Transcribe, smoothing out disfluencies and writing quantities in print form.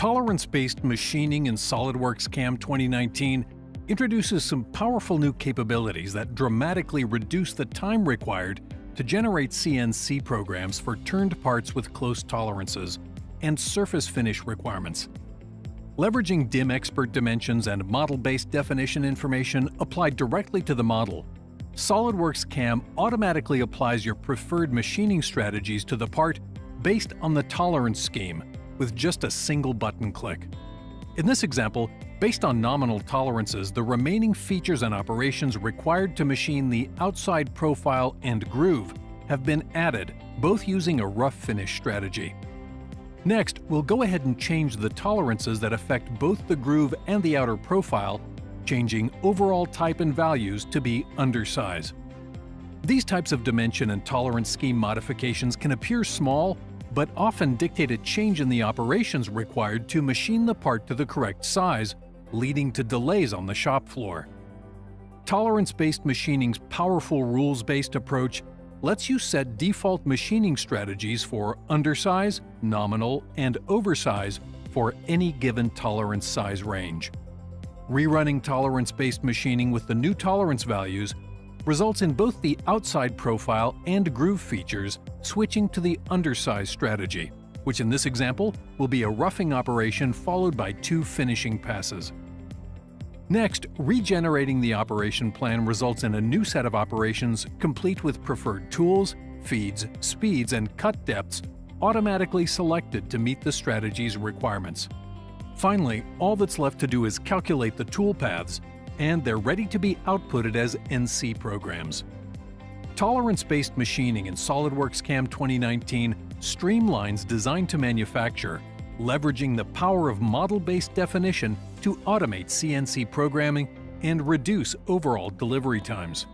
Tolerance-based machining in SOLIDWORKS CAM 2019 introduces some powerful new capabilities that dramatically reduce the time required to generate CNC programs for turned parts with close tolerances and surface finish requirements. Leveraging DIM expert dimensions and model-based definition information applied directly to the model, SOLIDWORKS CAM automatically applies your preferred machining strategies to the part based on the tolerance scheme with just a single button click. In this example, based on nominal tolerances, the remaining features and operations required to machine the outside profile and groove have been added, both using a rough finish strategy. Next, we'll go ahead and change the tolerances that affect both the groove and the outer profile, changing overall type and values to be undersize. These types of dimension and tolerance scheme modifications can appear small, but often dictate a change in the operations required to machine the part to the correct size, leading to delays on the shop floor. Tolerance-based machining's powerful rules-based approach lets you set default machining strategies for undersize, nominal, and oversize for any given tolerance size range. Rerunning tolerance-based machining with the new tolerance values results in both the outside profile and groove features switching to the undersize strategy, which in this example will be a roughing operation followed by 2 finishing passes. Next, regenerating the operation plan results in a new set of operations complete with preferred tools, feeds, speeds, and cut depths automatically selected to meet the strategy's requirements. Finally, all that's left to do is calculate the tool paths, and they're ready to be outputted as NC programs. Tolerance-based machining in SOLIDWORKS CAM 2019 streamlines design to manufacture, leveraging the power of model-based definition to automate CNC programming and reduce overall delivery times.